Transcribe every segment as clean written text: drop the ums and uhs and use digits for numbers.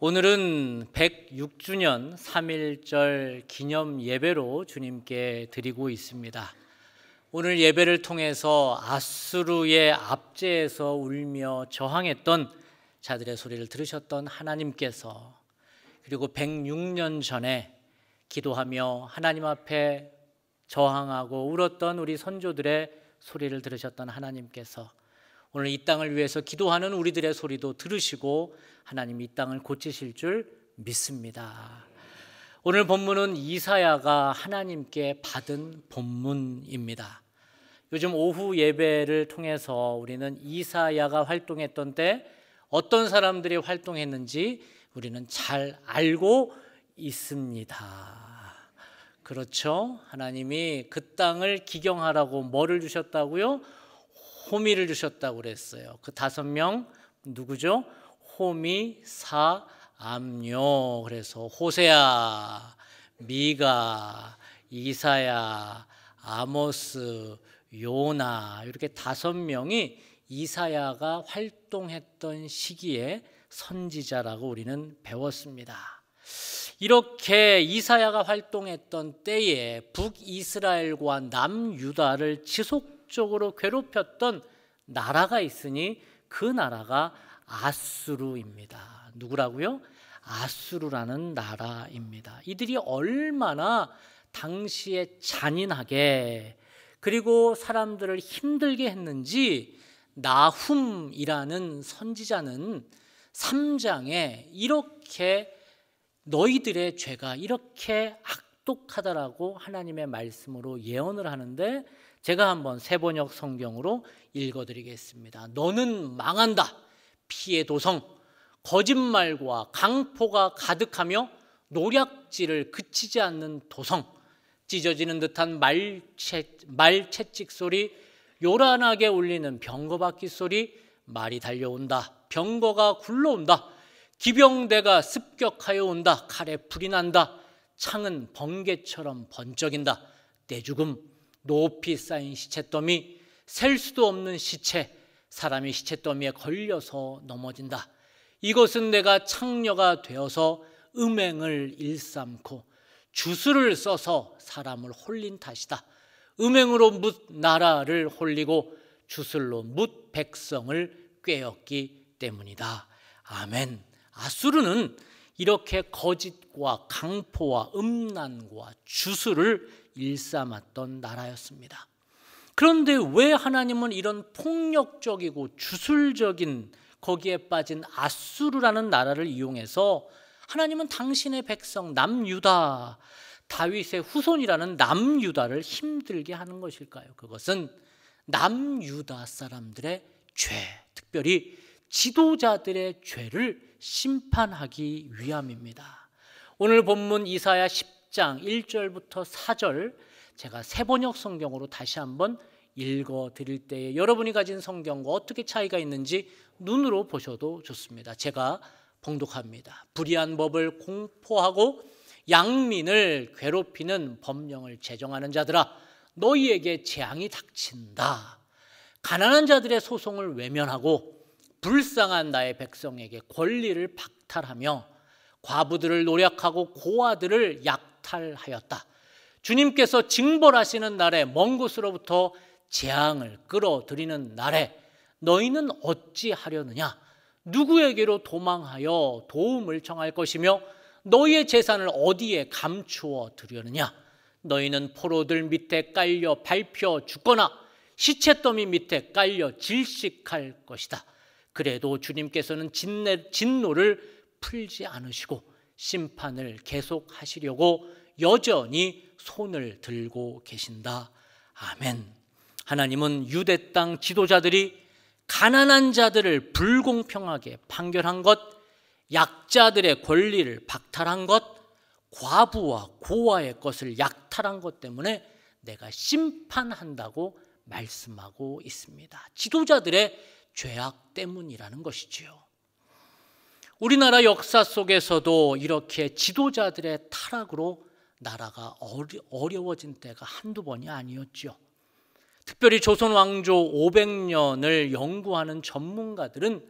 오늘은 106주년 3.1절 기념 예배로 주님께 드리고 있습니다. 오늘 예배를 통해서 아수르의 압제에서 울며 저항했던 자들의 소리를 들으셨던 하나님께서, 그리고 106년 전에 기도하며 하나님 앞에 저항하고 울었던 우리 선조들의 소리를 들으셨던 하나님께서 오늘 이 땅을 위해서 기도하는 우리들의 소리도 들으시고 하나님 이 땅을 고치실 줄 믿습니다. 오늘 본문은 이사야가 하나님께 받은 본문입니다. 요즘 오후 예배를 통해서 우리는 이사야가 활동했던 때 어떤 사람들이 활동했는지 우리는 잘 알고 있습니다. 그렇죠? 하나님이 그 땅을 기경하라고 뭐를 주셨다고요? 호미를 주셨다고 그랬어요. 그 5명 누구죠? 호미, 사, 암요. 그래서 호세아, 미가, 이사야, 아모스, 요나, 이렇게 5명이 이사야가 활동했던 시기에 선지자라고 우리는 배웠습니다. 이렇게 이사야가 활동했던 때에 북이스라엘과 남유다를 지속적으로 괴롭혔던 나라가 있으니 그 나라가 아수르입니다. 누구라고요? 아수르라는 나라입니다. 이들이 얼마나 당시에 잔인하게 그리고 사람들을 힘들게 했는지 나훔이라는 선지자는 3장에 이렇게 너희들의 죄가 이렇게 악독하다라고 하나님의 말씀으로 예언을 하는데, 제가 한번 세번역 성경으로 읽어드리겠습니다. 너는 망한다. 피의 도성, 거짓말과 강포가 가득하며 노략질을 그치지 않는 도성, 찢어지는 듯한 말채찍 소리, 요란하게 울리는 병거바퀴 소리, 말이 달려온다. 병거가 굴러온다. 기병대가 습격하여 온다. 칼에 불이 난다. 창은 번개처럼 번쩍인다. 떼죽음, 높이 쌓인 시체더미, 셀 수도 없는 시체, 사람이 시체더미에 걸려서 넘어진다. 이것은 내가 창녀가 되어서 음행을 일삼고 주술을 써서 사람을 홀린 탓이다. 음행으로 뭇 나라를 홀리고 주술로 뭇 백성을 꾀었기 때문이다. 아멘. 아수르는 이렇게 거짓과 강포와 음란과 주술을 일삼았던 나라였습니다. 그런데 왜 하나님은 이런 폭력적이고 주술적인 거기에 빠진 아수르라는 나라를 이용해서 하나님은 당신의 백성 남유다, 다윗의 후손이라는 남유다를 힘들게 하는 것일까요? 그것은 남유다 사람들의 죄, 특별히 지도자들의 죄를 심판하기 위함입니다. 오늘 본문 이사야 10장 1절부터 4절 제가 세번역 성경으로 다시 한번 읽어드릴 때에 여러분이 가진 성경과 어떻게 차이가 있는지 눈으로 보셔도 좋습니다. 제가 봉독합니다. 불의한 법을 공포하고 양민을 괴롭히는 법령을 제정하는 자들아, 너희에게 재앙이 닥친다. 가난한 자들의 소송을 외면하고 불쌍한 나의 백성에게 권리를 박탈하며 과부들을 노략하고 고아들을 약탈하였다. 주님께서 징벌하시는 날에 먼 곳으로부터 재앙을 끌어들이는 날에 너희는 어찌하려느냐? 누구에게로 도망하여 도움을 청할 것이며 너희의 재산을 어디에 감추어 두려느냐? 너희는 포로들 밑에 깔려 밟혀 죽거나 시체더미 밑에 깔려 질식할 것이다. 그래도 주님께서는 진노를 풀지 않으시고 심판을 계속하시려고 여전히 손을 들고 계신다. 아멘. 하나님은 유대 땅 지도자들이 가난한 자들을 불공평하게 판결한 것, 약자들의 권리를 박탈한 것, 과부와 고아의 것을 약탈한 것 때문에 내가 심판한다고 말씀하고 있습니다. 지도자들의 죄악 때문이라는 것이지요. 우리나라 역사 속에서도 이렇게 지도자들의 타락으로 나라가 어려워진 때가 한두 번이 아니었죠. 특별히 조선 왕조 500년을 연구하는 전문가들은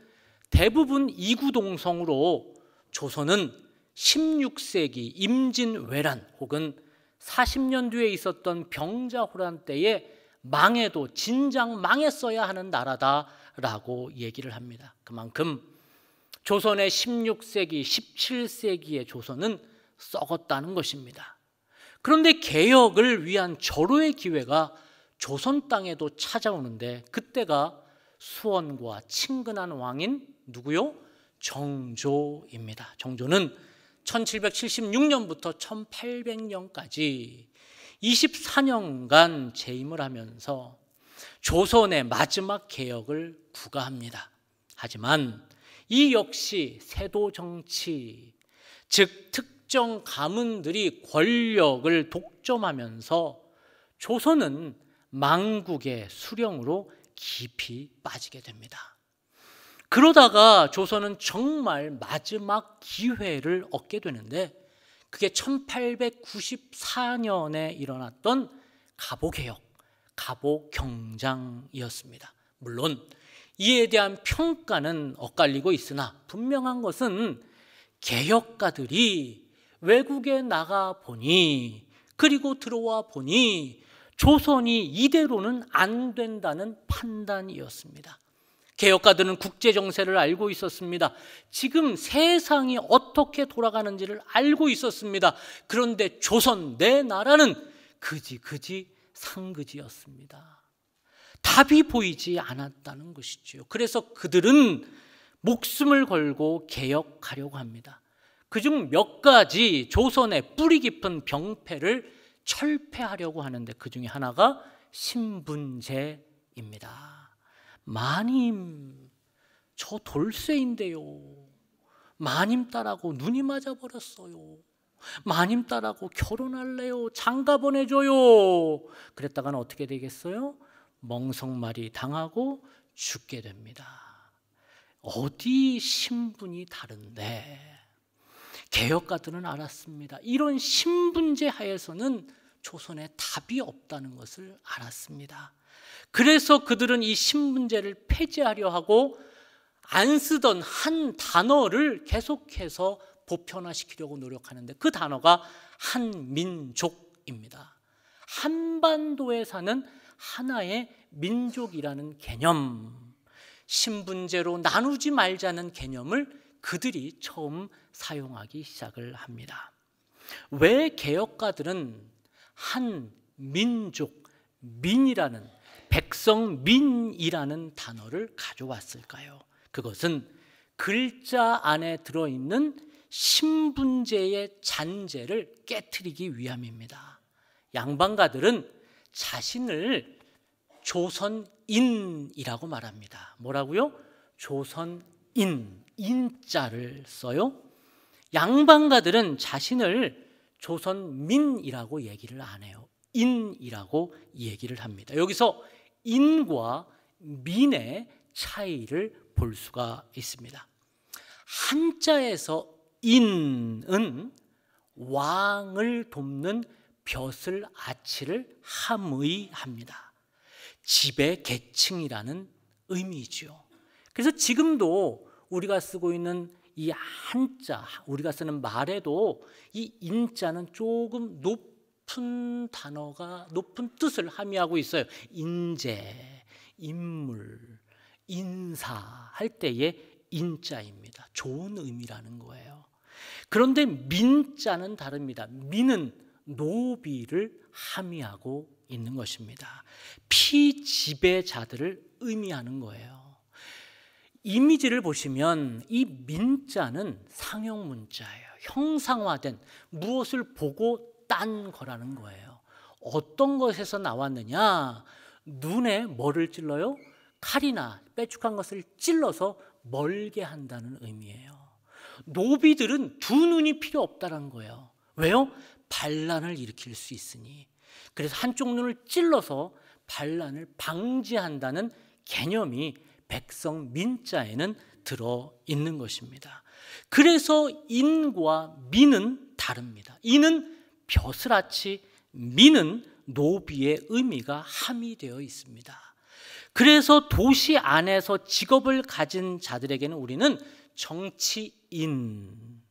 대부분 이구동성으로 조선은 16세기 임진왜란 혹은 40년 뒤에 있었던 병자호란 때에 망해도 진작 망했어야 하는 나라다라고 얘기를 합니다. 그만큼 조선의 16세기, 17세기의 조선은 썩었다는 것입니다. 그런데 개혁을 위한 절호의 기회가 조선 땅에도 찾아오는데 그때가 수원과 친근한 왕인 누구요? 정조입니다. 정조는 1776년부터 1800년까지 24년간 재임을 하면서 조선의 마지막 개혁을 구가합니다. 하지만 이 역시 세도 정치, 즉 특정 가문들이 권력을 독점하면서 조선은 망국의 수령으로 깊이 빠지게 됩니다. 그러다가 조선은 정말 마지막 기회를 얻게 되는데 그게 1894년에 일어났던 갑오개혁, 갑오경장이었습니다. 물론 이에 대한 평가는 엇갈리고 있으나 분명한 것은 개혁가들이 외국에 나가 보니 그리고 들어와 보니 조선이 이대로는 안 된다는 판단이었습니다. 개혁가들은 국제정세를 알고 있었습니다. 지금 세상이 어떻게 돌아가는지를 알고 있었습니다. 그런데 조선, 내 나라는 그지 상그지였습니다. 답이 보이지 않았다는 것이죠. 그래서 그들은 목숨을 걸고 개혁하려고 합니다. 그중 몇 가지 조선의 뿌리 깊은 병폐를 철폐하려고 하는데 그중에 하나가 신분제입니다. 마님, 저 돌쇠인데요. 마님 딸하고 눈이 맞아버렸어요. 마님 딸하고 결혼할래요. 장가 보내줘요. 그랬다가는 어떻게 되겠어요? 멍석말이 당하고 죽게 됩니다. 어디 신분이 다른데 개혁가들은 알았습니다. 이런 신분제 하에서는 조선에 답이 없다는 것을 알았습니다. 그래서 그들은 이 신분제를 폐지하려 하고 안 쓰던 한 단어를 계속해서 보편화시키려고 노력하는데 그 단어가 한민족입니다. 한반도에 사는 하나의 민족이라는 개념, 신분제로 나누지 말자는 개념을 그들이 처음 사용하기 시작을 합니다. 왜 개혁가들은 한민족, 민이라는 백성민이라는 단어를 가져왔을까요? 그것은 글자 안에 들어있는 신분제의 잔재를 깨트리기 위함입니다. 양반가들은 자신을 조선인이라고 말합니다. 뭐라고요? 조선인, 인자를 써요. 양반가들은 자신을 조선민이라고 얘기를 안 해요. 인이라고 얘기를 합니다. 여기서 인과 민의 차이를 볼 수가 있습니다. 한자에서 인은 왕을 돕는 벼슬 아치를 함의합니다. 지배 계층이라는 의미죠. 그래서 지금도 우리가 쓰고 있는 이 한자, 우리가 쓰는 말에도 이 인자는 조금 높은 단어가, 높은 뜻을 함의하고 있어요. 인재, 인물, 인사 할 때의 인자입니다. 좋은 의미라는 거예요. 그런데 민자는 다릅니다. 민은 노비를 함의하고 있는 것입니다. 피지배자들을 의미하는 거예요. 이미지를 보시면 이 민자는 상형 문자예요. 형상화된 무엇을 보고 딴 거라는 거예요. 어떤 것에서 나왔느냐? 눈에 뭐를 찔러요? 칼이나 빼죽한 것을 찔러서 멀게 한다는 의미예요. 노비들은 두 눈이 필요 없다는 거예요. 왜요? 반란을 일으킬 수 있으니. 그래서 한쪽 눈을 찔러서 반란을 방지한다는 개념이 백성 민자에는 들어있는 것입니다. 그래서 인과 민은 다릅니다. 인은 벼슬아치, 민은 노비의 의미가 함의되어 있습니다. 그래서 도시 안에서 직업을 가진 자들에게는 우리는 정치인,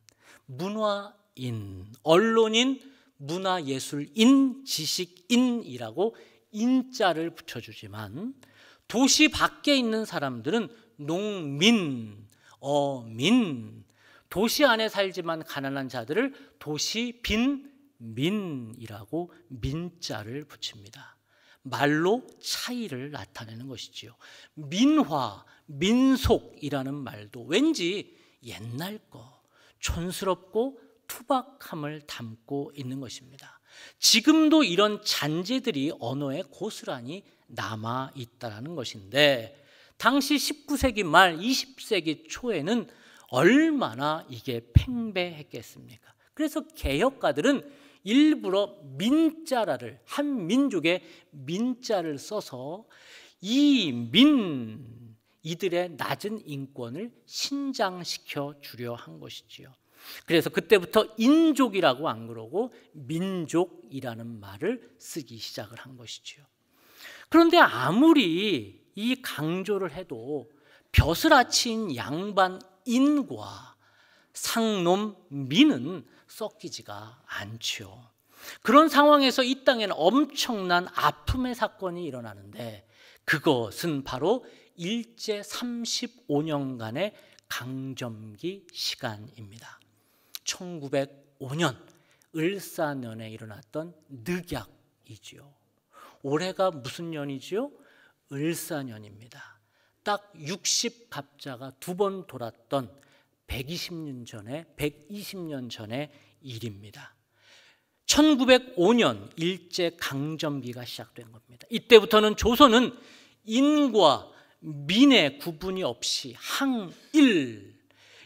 문화인, 언론인, 문화예술인, 지식인이라고 인자를 붙여주지만 도시 밖에 있는 사람들은 농민, 어민, 도시 안에 살지만 가난한 자들을 도시 빈민이라고 민자를 붙입니다. 말로 차이를 나타내는 것이지요. 민화, 민속이라는 말도 왠지 옛날 거, 촌스럽고 투박함을 담고 있는 것입니다. 지금도 이런 잔재들이 언어에 고스란히 남아 있다는 것인데 당시 19세기 말 20세기 초에는 얼마나 이게 팽배했겠습니까? 그래서 개혁가들은 일부러 민자라를, 한 민족의 민자를 써서 이들의 낮은 인권을 신장시켜 주려 한 것이지요. 그래서 그때부터 인족이라고 안 그러고 민족이라는 말을 쓰기 시작을 한 것이지요. 그런데 아무리 이 강조를 해도 벼슬아치인 양반인과 상놈 민은 섞이지가 않죠. 그런 상황에서 이 땅에는 엄청난 아픔의 사건이 일어나는데 그것은 바로 일제 35년간의 강점기 시간입니다. 1905년 을사년에 일어났던 늑약이지요. 올해가 무슨 년이지요? 을사년입니다. 딱 60갑자가 2번 돌았던 120년 전의 일입니다. 1905년 일제 강점기가 시작된 겁니다. 이때부터는 조선은 인과 민의 구분이 없이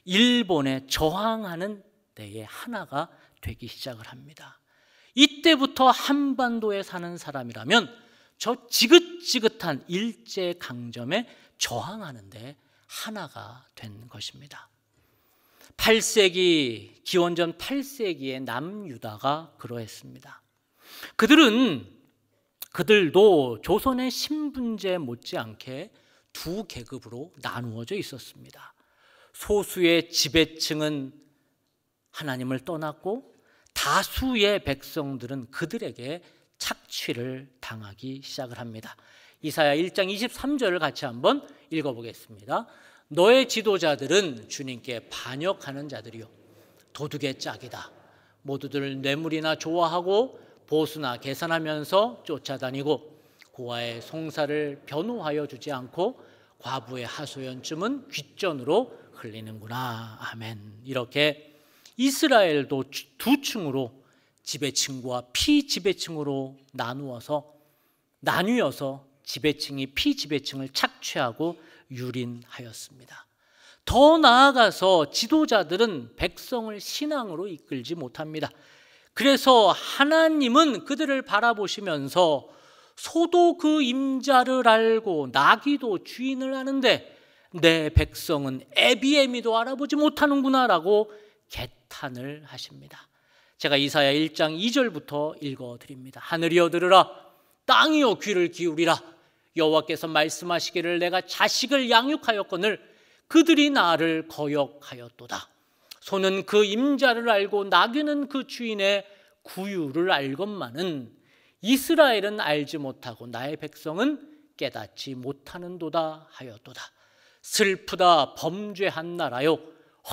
일본에 저항하는 데에 하나가 되기 시작을 합니다. 이때부터 한반도에 사는 사람이라면 저 지긋지긋한 일제 강점에 저항하는 데 하나가 된 것입니다. 8세기, 기원전 8세기의 남유다가 그러했습니다. 그들도 조선의 신분제 못지않게 두 계급으로 나누어져 있었습니다. 소수의 지배층은 하나님을 떠났고 다수의 백성들은 그들에게 착취를 당하기 시작을 합니다. 이사야 1장 23절을 같이 한번 읽어보겠습니다. 너의 지도자들은 주님께 반역하는 자들이요 도둑의 짝이다. 모두들 뇌물이나 좋아하고 보수나 계산하면서 쫓아다니고 고아의 송사를 변호하여 주지 않고 과부의 하소연쯤은 귓전으로 흘리는구나. 아멘. 이렇게 이스라엘도 두 층으로 지배층과 피지배층으로 나뉘어서 지배층이 피지배층을 착취하고 유린하였습니다. 더 나아가서 지도자들은 백성을 신앙으로 이끌지 못합니다. 그래서 하나님은 그들을 바라보시면서 소도 그 임자를 알고 나귀도 주인을 아는데 내 백성은 애비애미도 알아보지 못하는구나 라고 개탄을 하십니다. 제가 이사야 1장 2절부터 읽어드립니다. 하늘이여 들으라, 땅이여 귀를 기울이라. 여호와께서 말씀하시기를 내가 자식을 양육하였거늘 그들이 나를 거역하였도다. 소는 그 임자를 알고 나귀는 그 주인의 구유를 알건만은 이스라엘은 알지 못하고 나의 백성은 깨닫지 못하는도다 하였도다. 슬프다 범죄한 나라요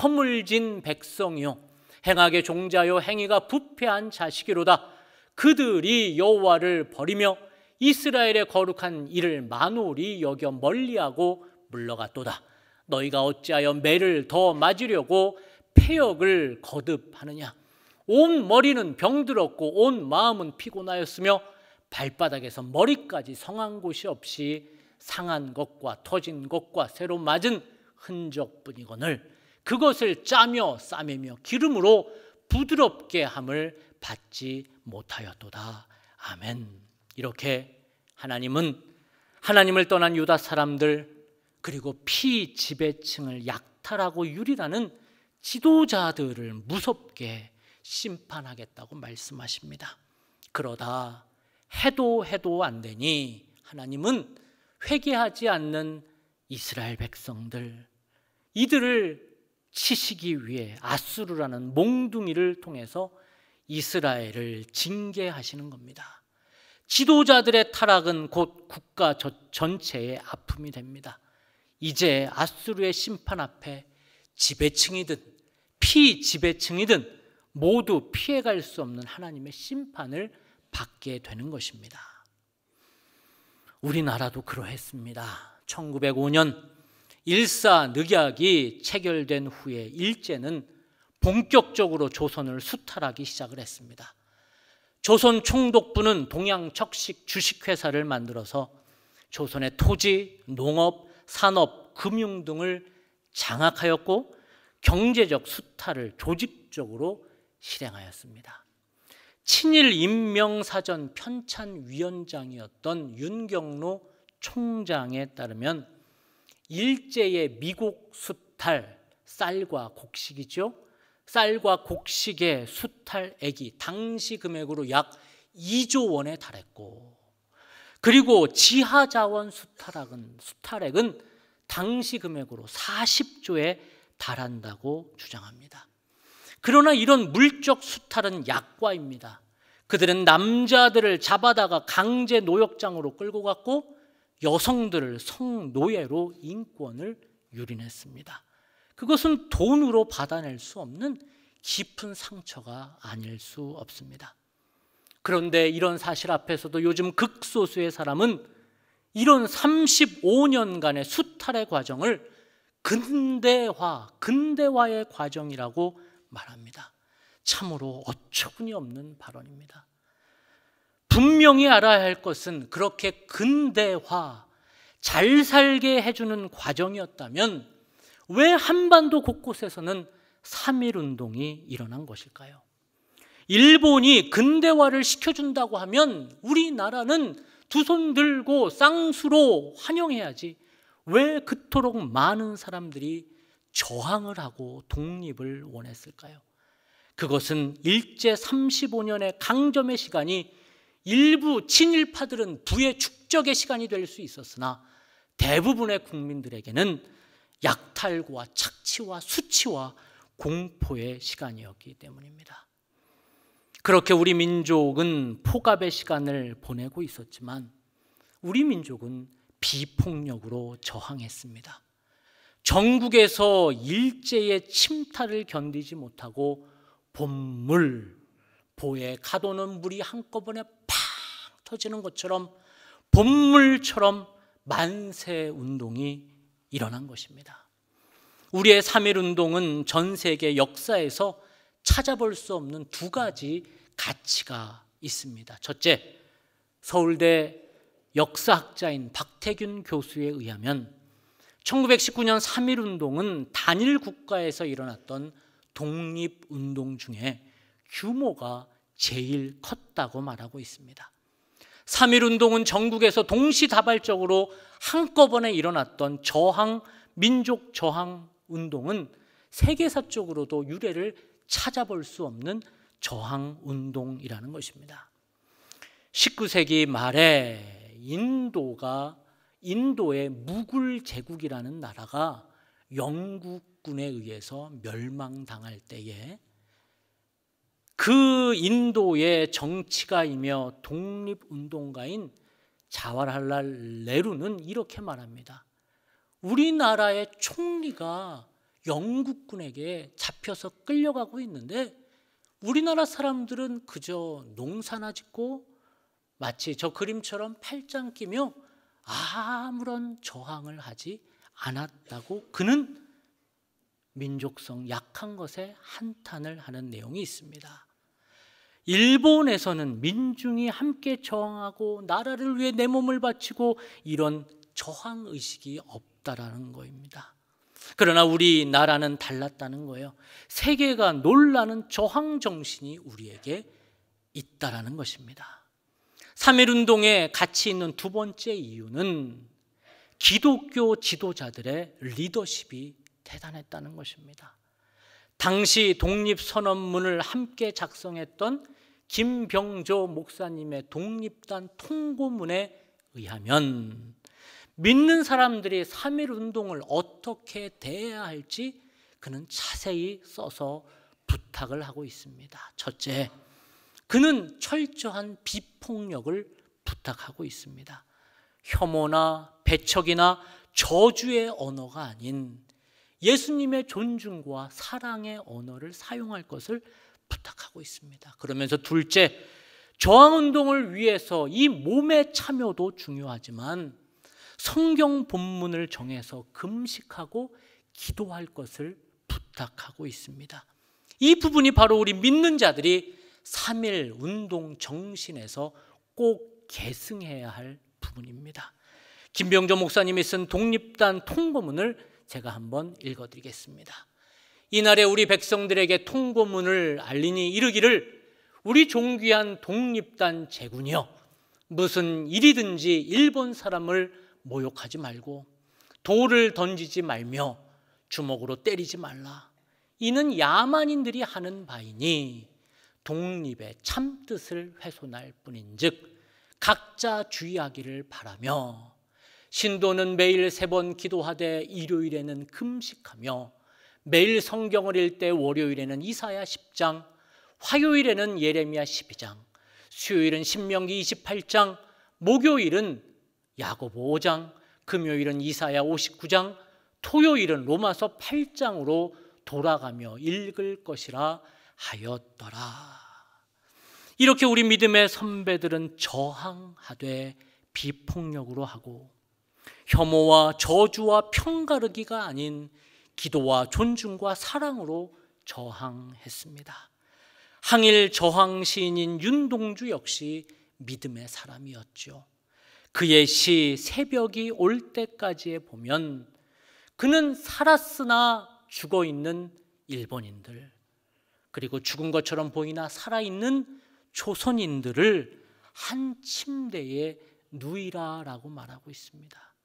허물진 백성이요 행악의 종자요 행위가 부패한 자식이로다. 그들이 여호와를 버리며 이스라엘의 거룩한 일을 만홀히 여겨 멀리하고 물러갔도다. 너희가 어찌하여 매를 더 맞으려고 패역을 거듭하느냐. 온 머리는 병들었고 온 마음은 피곤하였으며 발바닥에서 머리까지 성한 곳이 없이 상한 것과 터진 것과 새로 맞은 흔적뿐이거늘 그것을 짜며 싸매며 기름으로 부드럽게 함을 받지 못하였도다. 아멘. 이렇게 하나님은 하나님을 떠난 유다 사람들 그리고 피지배층을 약탈하고 유린하는 지도자들을 무섭게 심판하겠다고 말씀하십니다. 그러다 해도 안 되니 하나님은 회개하지 않는 이스라엘 백성들, 이들을 치시기 위해 아수르라는 몽둥이를 통해서 이스라엘을 징계하시는 겁니다. 지도자들의 타락은 곧 국가 전체의 아픔이 됩니다. 이제 아수르의 심판 앞에 지배층이든 피지배층이든 모두 피해갈 수 없는 하나님의 심판을 받게 되는 것입니다. 우리나라도 그러했습니다. 1905년 일사늑약이 체결된 후에 일제는 본격적으로 조선을 수탈하기 시작을 했습니다. 조선 총독부는 동양척식 주식회사를 만들어서 조선의 토지, 농업, 산업, 금융 등을 장악하였고 경제적 수탈을 조직적으로 실행하였습니다. 친일 임명사전 편찬위원장이었던 윤경로 총장에 따르면 일제의 미국 수탈, 쌀과 곡식이죠. 쌀과 곡식의 수탈액이 당시 금액으로 약 2조 원에 달했고, 그리고 지하자원 수탈액은 당시 금액으로 40조에 달한다고 주장합니다. 그러나 이런 물적 수탈은 약과입니다. 그들은 남자들을 잡아다가 강제 노역장으로 끌고 갔고 여성들을 성노예로 인권을 유린했습니다. 그것은 돈으로 받아낼 수 없는 깊은 상처가 아닐 수 없습니다. 그런데 이런 사실 앞에서도 요즘 극소수의 사람은 이런 35년간의 수탈의 과정을 근대화의 과정이라고 말합니다. 참으로 어처구니 없는 발언입니다. 분명히 알아야 할 것은 그렇게 근대화, 잘 살게 해주는 과정이었다면 왜 한반도 곳곳에서는 3.1운동이 일어난 것일까요? 일본이 근대화를 시켜준다고 하면 우리나라는 두 손 들고 쌍수로 환영해야지 왜 그토록 많은 사람들이 저항을 하고 독립을 원했을까요? 그것은 일제 35년의 강점의 시간이 일부 친일파들은 부의 축적의 시간이 될 수 있었으나 대부분의 국민들에게는 약탈과 착취와 수치와 공포의 시간이었기 때문입니다. 그렇게 우리 민족은 폭압의 시간을 보내고 있었지만 우리 민족은 비폭력으로 저항했습니다. 전국에서 일제의 침탈을 견디지 못하고 보에 가둬놓은 물이 한꺼번에 팍 터지는 것처럼 봇물처럼 만세운동이 일어난 것입니다. 우리의 3.1운동은 전 세계 역사에서 찾아볼 수 없는 두 가지 가치가 있습니다. 첫째, 서울대 역사학자인 박태균 교수에 의하면 1919년 3.1운동은 단일 국가에서 일어났던 독립운동 중에 규모가 제일 컸다고 말하고 있습니다. 3.1운동은 전국에서 동시다발적으로 한꺼번에 일어났던 민족 저항 운동은 세계사적으로도 유래를 찾아볼 수 없는 저항 운동이라는 것입니다. 19세기 말에 인도의 무굴 제국이라는 나라가 영국군에 의해서 멸망당할 때에 그 인도의 정치가이며 독립운동가인 자와할랄 네루는 이렇게 말합니다. 우리나라의 총리가 영국군에게 잡혀서 끌려가고 있는데 우리나라 사람들은 그저 농사나 짓고 마치 저 그림처럼 팔짱 끼며 아무런 저항을 하지 않았다고 그는 민족성 약한 것에 한탄을 하는 내용이 있습니다. 일본에서는 민중이 함께 저항하고 나라를 위해 내 몸을 바치고 이런 저항의식이 없다라는 거입니다. 그러나 우리나라는 달랐다는 거예요. 세계가 놀라는 저항정신이 우리에게 있다라는 것입니다. 3.1운동에 가치 있는 두 번째 이유는 기독교 지도자들의 리더십이 대단했다는 것입니다. 당시 독립선언문을 함께 작성했던 김병조 목사님의 독립단 통고문에 의하면 믿는 사람들이 3.1운동을 어떻게 대해야 할지 그는 자세히 써서 부탁을 하고 있습니다. 첫째, 그는 철저한 비폭력을 부탁하고 있습니다. 혐오나 배척이나 저주의 언어가 아닌 예수님의 존중과 사랑의 언어를 사용할 것을 부탁하고 있습니다. 그러면서 둘째, 저항운동을 위해서 이 몸의 참여도 중요하지만 성경 본문을 정해서 금식하고 기도할 것을 부탁하고 있습니다. 이 부분이 바로 우리 믿는 자들이 3.1 운동 정신에서 꼭 계승해야 할 부분입니다. 김병조 목사님이 쓴 독립단 통고문을 제가 한번 읽어드리겠습니다. 이날에 우리 백성들에게 통고문을 알리니 이르기를 우리 존귀한 독립단 제군이여, 무슨 일이든지 일본 사람을 모욕하지 말고 돌을 던지지 말며 주먹으로 때리지 말라. 이는 야만인들이 하는 바이니 독립의 참뜻을 훼손할 뿐인즉 각자 주의하기를 바라며, 신도는 매일 3번 기도하되 일요일에는 금식하며 매일 성경을 읽되 월요일에는 이사야 10장, 화요일에는 예레미야 12장, 수요일은 신명기 28장, 목요일은 야고보 5장, 금요일은 이사야 59장, 토요일은 로마서 8장으로 돌아가며 읽을 것이라 하였더라. 이렇게 우리 믿음의 선배들은 저항하되 비폭력으로 하고 혐오와 저주와 편가르기가 아닌 기도와 존중과 사랑으로 저항했습니다. 항일 저항 시인인 윤동주 역시 믿음의 사람이었죠. 그의 시 새벽이 올 때까지에 보면 그는 살았으나 죽어있는 일본인들, 그리고 죽은 것처럼 보이나 살아있는 조선인들을 한 침대에 누이라라고 말하고 있습니다.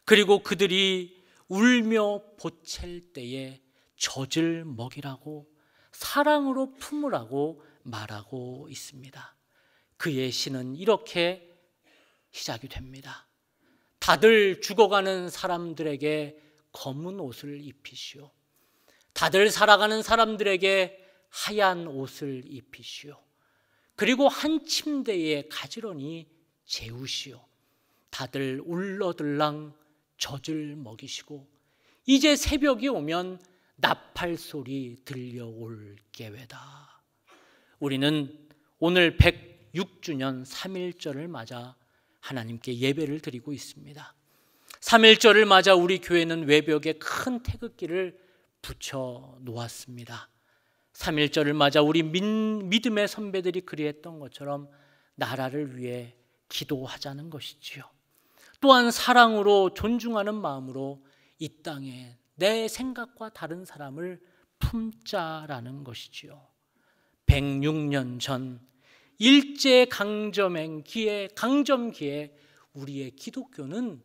그리고 그들이 울며 보챌 때에 젖을 먹이라고, 사랑으로 품으라고 말하고 있습니다. 그의 시는 이렇게 시작이 됩니다. 다들 죽어가는 사람들에게 검은 옷을 입히시오. 다들 살아가는 사람들에게 하얀 옷을 입히시오. 그리고 한 침대에 가지런히 재우시오. 다들 울러들랑 젖을 먹이시고 이제 새벽이 오면 나팔 소리 들려올 게외다. 우리는 오늘 106주년 3.1절을 맞아 하나님께 예배를 드리고 있습니다. 3.1절을 맞아 우리 교회는 외벽에 큰 태극기를 붙여 놓았습니다. 3.1절을 맞아 우리 믿음의 선배들이 그리했던 것처럼 나라를 위해 기도하자는 것이지요. 또한 사랑으로 존중하는 마음으로 이 땅에 내 생각과 다른 사람을 품자라는 것이지요. 106년 전 일제강점기에 우리의 기독교는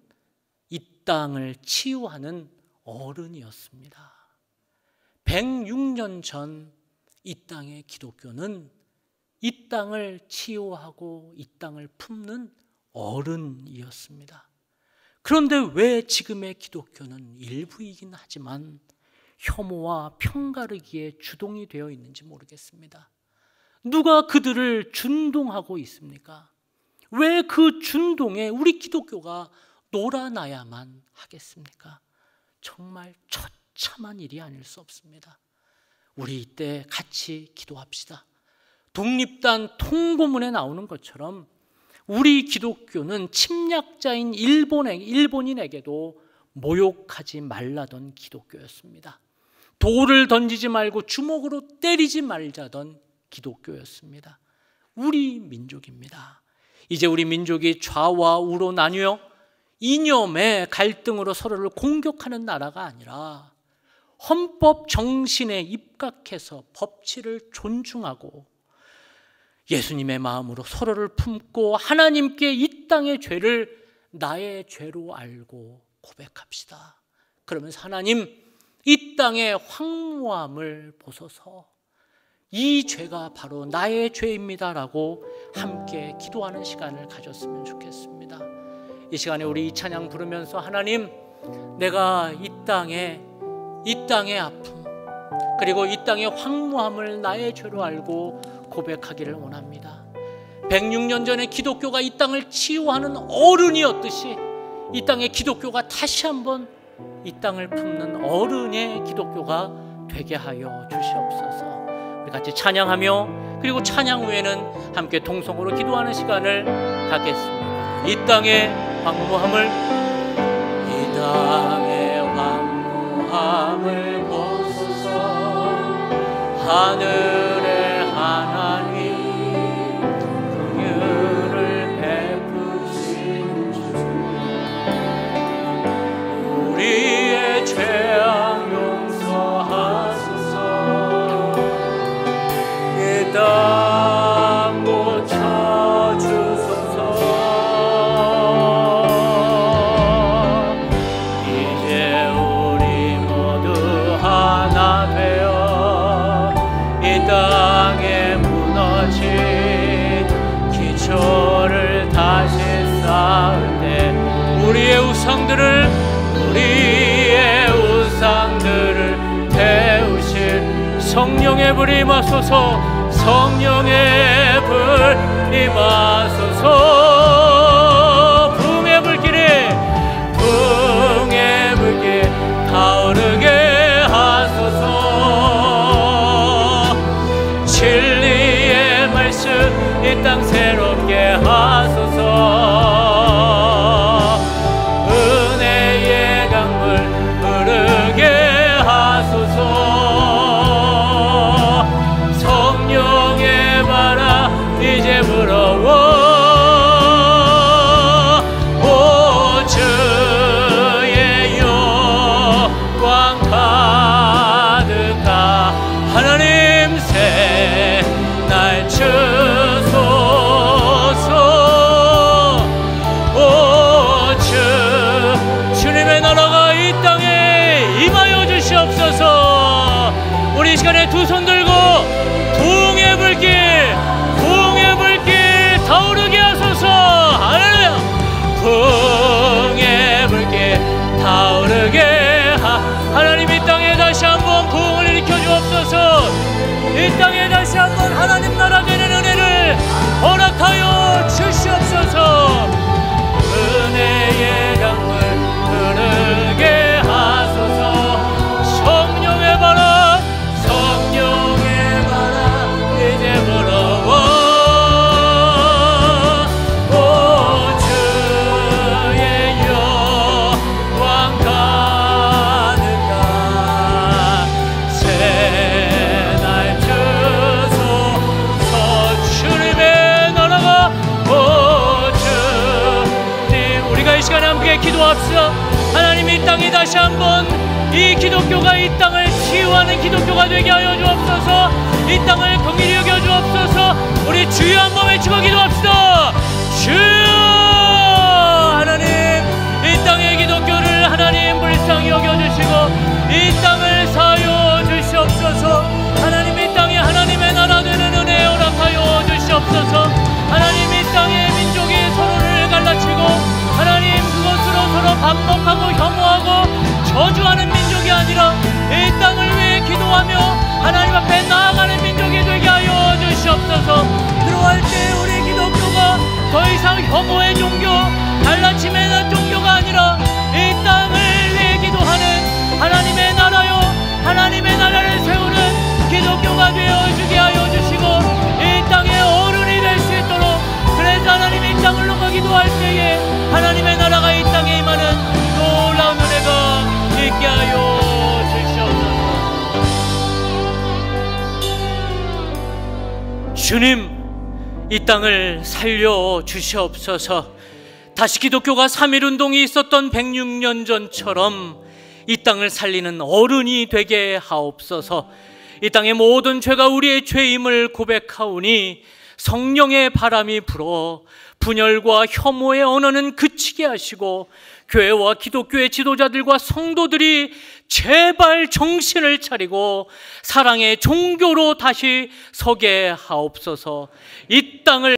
이 땅을 치유하는 어른이었습니다. 106년 전 이 땅의 기독교는 이 땅을 치유하고 이 땅을 품는 어른이었습니다. 그런데 왜 지금의 기독교는 일부이긴 하지만 혐오와 편가르기에 주동이 되어 있는지 모르겠습니다. 누가 그들을 준동하고 있습니까? 왜 그 준동에 우리 기독교가 놀아나야만 하겠습니까? 정말 처참한 일이 아닐 수 없습니다. 우리 이때 같이 기도합시다. 독립단 통고문에 나오는 것처럼 우리 기독교는 침략자인 일본인에게도 모욕하지 말라던 기독교였습니다. 돌을 던지지 말고 주먹으로 때리지 말자던 기독교였습니다. 우리 민족입니다. 이제 우리 민족이 좌와 우로 나뉘어 이념의 갈등으로 서로를 공격하는 나라가 아니라 헌법 정신에 입각해서 법치를 존중하고 예수님의 마음으로 서로를 품고 하나님께 이 땅의 죄를 나의 죄로 알고 고백합시다. 그러면서 하나님, 이 땅의 황무함을 보소서, 이 죄가 바로 나의 죄입니다라고 함께 기도하는 시간을 가졌으면 좋겠습니다. 이 시간에 우리 이 찬양 부르면서 하나님, 내가 이 땅의 아픔, 그리고 이 땅의 황무함을 나의 죄로 알고 고백하기를 원합니다. 106년 전에 기독교가 이 땅을 치유하는 어른이었듯이 이 땅의 기독교가 다시 한번 이 땅을 품는 어른의 기독교가 되게 하여 주시옵소서. 우리 같이 찬양하며 그리고 찬양 후에는 함께 동성으로 기도하는 시간을 갖겠습니다. 이 땅의 황무함을 보소서. 하늘의 하나님 긍휼을 베푸신 주, 우리의 죄악 용서하소서. 이 땅 고쳐주소서. 이제 우리 모두 하나 되어 이 땅에 무너진 기초를 다시 쌓을 때 우리의 우상들을 태우실 성령의 불 임하소서. 성령의 불 임하소서. 붕의 불길 타오르게 하소서. 진리의 말씀 이 땅 새롭게 하소서. 은혜의 강물 흐르게 하소서. 성령의 바람 이제 불어워. 오 주의 영광 가득한 하나님 새날 주소서. 오 주님의 나라가 이 땅에 임하여 주시옵소서. 우리 이 시간에 두 손 들고 부흥의 불길 타오르게 하소서. 할렐루야. 부흥의 불길 타오르게 하나님 이 땅에 다시 한번 부흥을 일으켜 주옵소서. 이 땅에 다시 한번 하나님 나라 되는 은혜를 허락하여 주시옵소서. 은혜의 강물 흐르게 하소서. 성령의 바람 이제 불어워. 오 주의 영광 가득한 새날 주소서. 주님의 나라가 오 주님, 우리가 이 시간에 함께 기도합시다. 하나님 이 땅에 다시 한번 이 기독교가 이 땅을 치유하는 기독교가 되게 하여 주옵소서. 이 땅을 긍휼히 여겨 주옵소서. 우리 주여 한번 외치고 기도합시다. 주여. 하나님 이 땅의 기독교를 하나님 불쌍히 여겨주시고 이 땅을 사하여 주시옵소서. 하나님 이 땅에 하나님의 나라 되는 은혜 허락하여 주시옵소서. 하나님 이 땅의 민족이 서로를 갈라치고 하나님 그것으로 서로 반목하고 혐오하고 저주하는 민족이 아니라 이 땅을 위해 기도하며 하나님 앞에 나아가는 민족이 되게 하여 주시옵소서. 들어갈 때 우리 기독교가 더 이상 혐오의 종교, 갈라침의 종교가 아니라 이 땅을 위해 기도하는 하나님의 나라요, 하나님의 나라를 세우는 기독교가 되어주게 하여 주시고 이 땅의 어른이 될 수 있도록, 그래서 하나님 이 땅을 놓고 기도할 때에 하나님의 나라가 이 땅에 임하는 놀라운 은혜가 있게 하여 주시옵소서. 주님, 이 땅을 살려 주시옵소서. 다시 기독교가 3.1운동이 있었던 106년 전처럼 이 땅을 살리는 어른이 되게 하옵소서. 이 땅의 모든 죄가 우리의 죄임을 고백하오니 성령의 바람이 불어 분열과 혐오의 언어는 그치게 하시고 교회와 기독교의 지도자들과 성도들이 제발 정신을 차리고 사랑의 종교로 다시 서게 하옵소서. 이 땅을